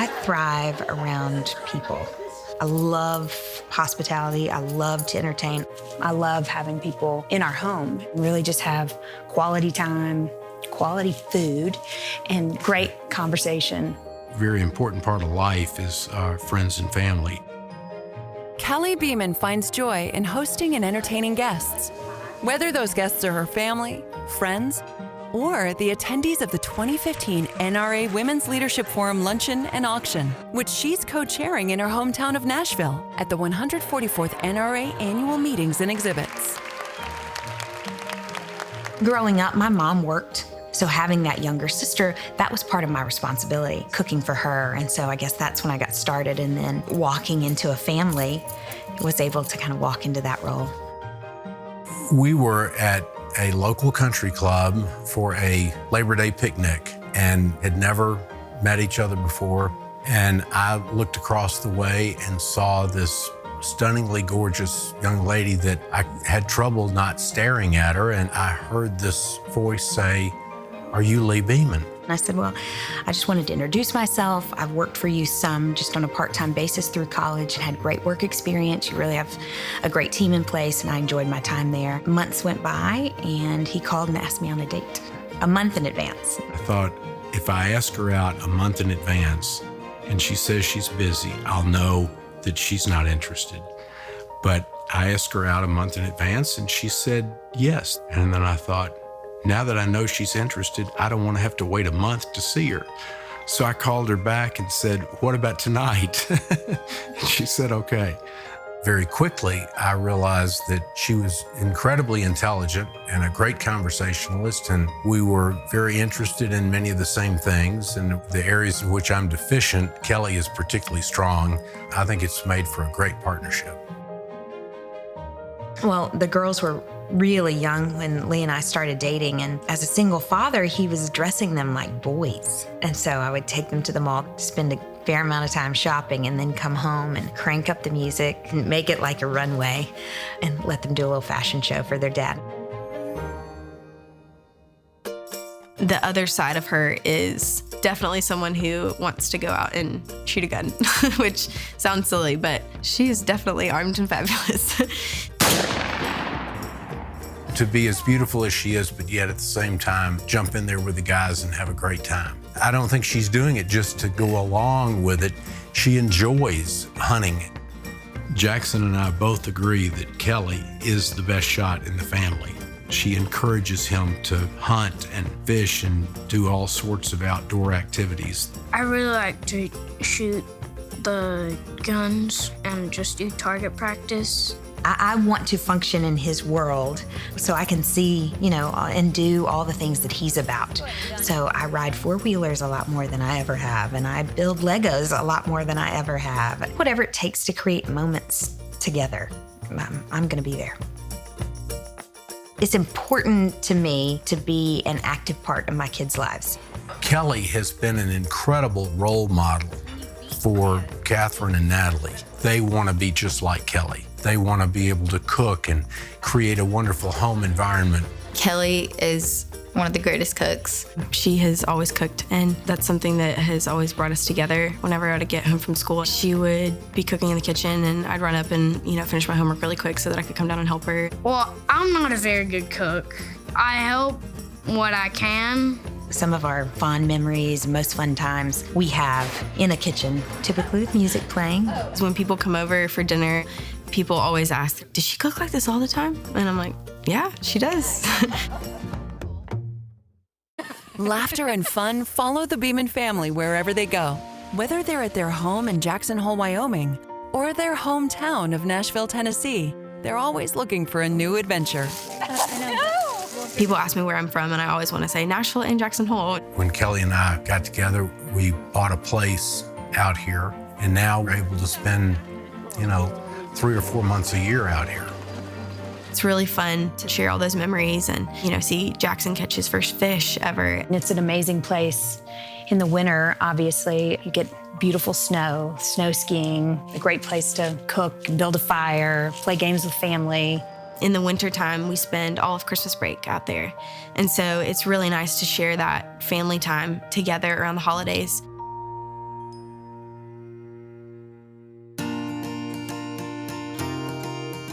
I thrive around people. I love hospitality. I love to entertain. I love having people in our home, really just have quality time, quality food, and great conversation. A very important part of life is our friends and family. Kelley Beaman finds joy in hosting and entertaining guests, whether those guests are her family, friends, or the attendees of the 2015 NRA Women's Leadership Forum Luncheon and Auction, which she's co-chairing in her hometown of Nashville at the 144th NRA Annual Meetings and Exhibits. Growing up, my mom worked, so having that younger sister, that was part of my responsibility, cooking for her. And so I guess that's when I got started, and then walking into a family, was able to kind of walk into that role. We were at a local country club for a Labor Day picnic and had never met each other before. And I looked across the way and saw this stunningly gorgeous young lady that I had trouble not staring at her. And I heard this voice say, "Are you Lee Beaman?" And I said, well, I just wanted to introduce myself. I've worked for you some just on a part-time basis through college and had great work experience. You really have a great team in place, and I enjoyed my time there. Months went by, and he called and asked me on a date, a month in advance. I thought, if I ask her out a month in advance and she says she's busy, I'll know that she's not interested. But I asked her out a month in advance, and she said yes. And then I thought, now that I know she's interested, I don't want to have to wait a month to see her. So I called her back and said, "What about tonight?" And she said, okay. Very quickly, I realized that she was incredibly intelligent and a great conversationalist, and we were very interested in many of the same things. And the areas in which I'm deficient, Kelley is particularly strong. I think it's made for a great partnership. Well, the girls were really young when Lee and I started dating, and as a single father, he was dressing them like boys. And so I would take them to the mall, spend a fair amount of time shopping, and then come home and crank up the music and make it like a runway and let them do a little fashion show for their dad. The other side of her is definitely someone who wants to go out and shoot a gun, which sounds silly, but she is definitely armed and fabulous. To be as beautiful as she is, but yet at the same time, jump in there with the guys and have a great time. I don't think she's doing it just to go along with it. She enjoys hunting. Jackson and I both agree that Kelley is the best shot in the family. She encourages him to hunt and fish and do all sorts of outdoor activities. I really like to shoot the guns and just do target practice. I want to function in his world so I can see, and do all the things that he's about. So I ride four-wheelers a lot more than I ever have, and I build Legos a lot more than I ever have. Whatever it takes to create moments together, I'm gonna be there. It's important to me to be an active part of my kids' lives. Kelley has been an incredible role model for Catherine and Natalie. They want to be just like Kelley. They want to be able to cook and create a wonderful home environment. Kelley is one of the greatest cooks. She has always cooked, and that's something that has always brought us together. Whenever I would get home from school, she would be cooking in the kitchen, and I'd run up and finish my homework really quick so that I could come down and help her. Well, I'm not a very good cook. I help what I can. Some of our fond memories, most fun times we have in a kitchen, typically with music playing. When people come over for dinner, people always ask, does she cook like this all the time? And I'm like, yeah, she does. Laughter and fun follow the Beaman family wherever they go. Whether they're at their home in Jackson Hole, Wyoming, or their hometown of Nashville, Tennessee, they're always looking for a new adventure. People ask me where I'm from, and I always want to say Nashville and Jackson Hole. When Kelley and I got together, we bought a place out here, and now we're able to spend, 3 or 4 months a year out here. It's really fun to share all those memories and, see Jackson catch his first fish ever. And it's an amazing place. In the winter, obviously, you get beautiful snow skiing, a great place to cook, build a fire, play games with family. In the wintertime, we spend all of Christmas break out there. And so it's really nice to share that family time together around the holidays.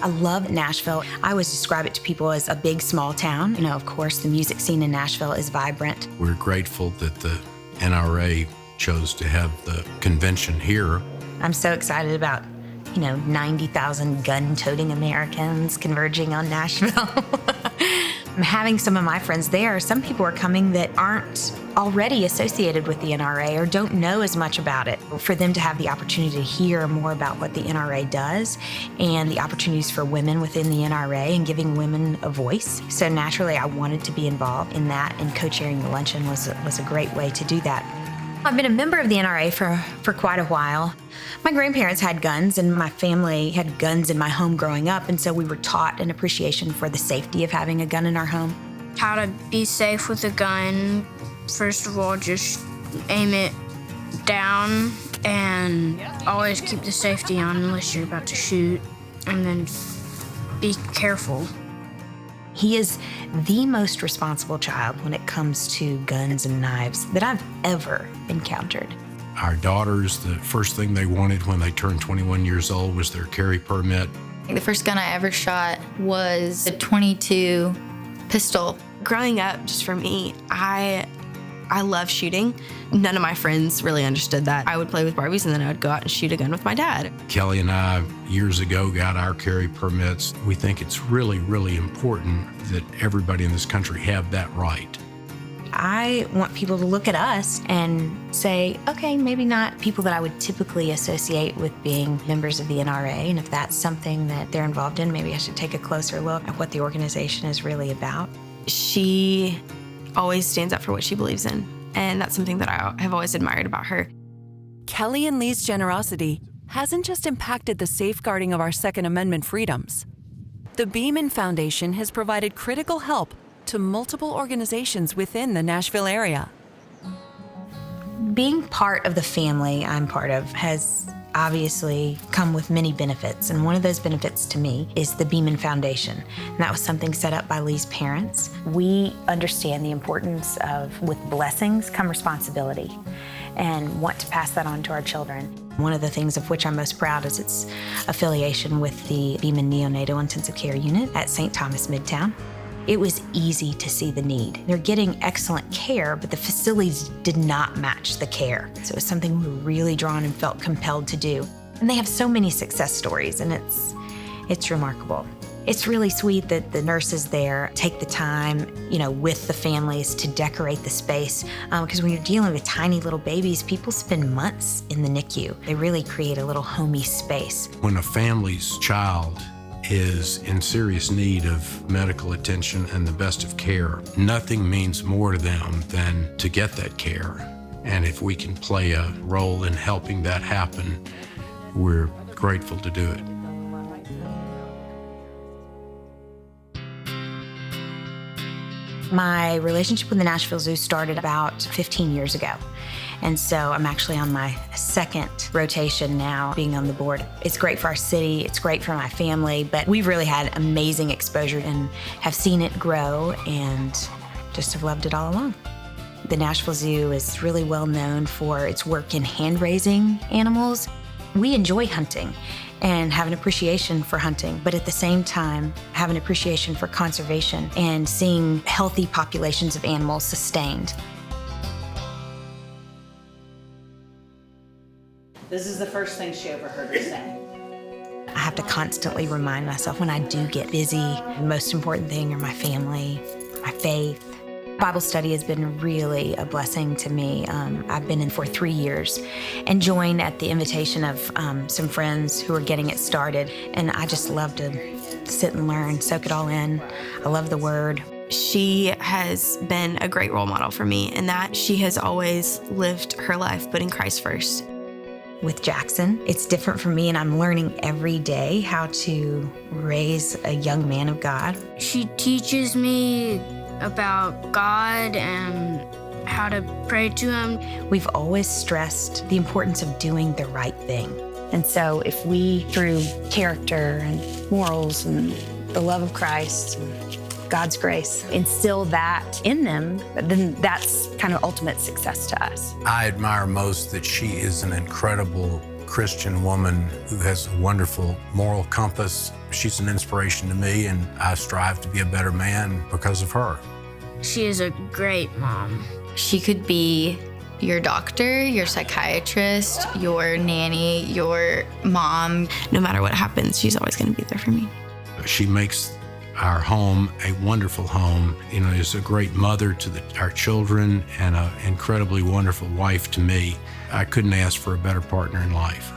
I love Nashville. I always describe it to people as a big, small town. You know, of course, the music scene in Nashville is vibrant. We're grateful that the NRA chose to have the convention here. I'm so excited about, 90,000 gun-toting Americans converging on Nashville. I'm having some of my friends there. Some people are coming that aren't already associated with the NRA or don't know as much about it. For them to have the opportunity to hear more about what the NRA does and the opportunities for women within the NRA and giving women a voice. So naturally, I wanted to be involved in that, and co-chairing the luncheon was a great way to do that. I've been a member of the NRA for quite a while. My grandparents had guns, and my family had guns in my home growing up, and so we were taught an appreciation for the safety of having a gun in our home. How to be safe with a gun. First of all, just aim it down and always keep the safety on unless you're about to shoot, and then be careful. He is the most responsible child when it comes to guns and knives that I've ever encountered. Our daughters, the first thing they wanted when they turned 21 years old was their carry permit. The first gun I ever shot was a .22 pistol. Growing up, just for me, I love shooting. None of my friends really understood that. I would play with Barbies and then I would go out and shoot a gun with my dad. Kelley and I, years ago, got our carry permits. We think it's really, really important that everybody in this country have that right. I want people to look at us and say, okay, maybe not people that I would typically associate with being members of the NRA, and if that's something that they're involved in, maybe I should take a closer look at what the organization is really about. She always stands up for what she believes in, and that's something that I have always admired about her. Kelley and Lee's generosity hasn't just impacted the safeguarding of our Second Amendment freedoms. The Beaman Foundation has provided critical help to multiple organizations within the Nashville area. Being part of the family I'm part of has obviously come with many benefits, and one of those benefits to me is the Beaman Foundation. And that was something set up by Lee's parents. We understand the importance of, with blessings come responsibility, and want to pass that on to our children. One of the things of which I'm most proud is its affiliation with the Beaman Neonatal Intensive Care Unit at St. Thomas Midtown. It was easy to see the need. They're getting excellent care, but the facilities did not match the care. So it was something we were really drawn and felt compelled to do. And they have so many success stories, and it's remarkable. It's really sweet that the nurses there take the time, with the families to decorate the space. Because when you're dealing with tiny little babies, people spend months in the NICU. They really create a little homey space. When a family's child is in serious need of medical attention and the best of care, nothing means more to them than to get that care. And if we can play a role in helping that happen, we're grateful to do it. My relationship with the Nashville Zoo started about 15 years ago. And so I'm actually on my second rotation now, being on the board. It's great for our city, it's great for my family, but we've really had amazing exposure and have seen it grow and just have loved it all along. The Nashville Zoo is really well known for its work in hand-raising animals. We enjoy hunting and have an appreciation for hunting, but at the same time have an appreciation for conservation and seeing healthy populations of animals sustained. This is the first thing she overheard her say. I have to constantly remind myself when I do get busy, the most important thing are my family, my faith. Bible study has been really a blessing to me. I've been in for 3 years and joined at the invitation of some friends who are getting it started. And I just love to sit and learn, soak it all in. I love the Word. She has been a great role model for me in that she has always lived her life putting Christ first. With Jackson, it's different for me, and I'm learning every day how to raise a young man of God. She teaches me about God and how to pray to Him. We've always stressed the importance of doing the right thing. And so if we, through character and morals and the love of Christ and God's grace, instill that in them, then that's kind of ultimate success to us. I admire most that she is an incredible Christian woman who has a wonderful moral compass She's an inspiration to me, and I strive to be a better man because of her. She is a great mom. She could be your doctor, your psychiatrist, your nanny, your mom. No matter what happens, she's always going to be there for me. She makes our home a wonderful home. You know, is a great mother to our children and an incredibly wonderful wife to me. I couldn't ask for a better partner in life.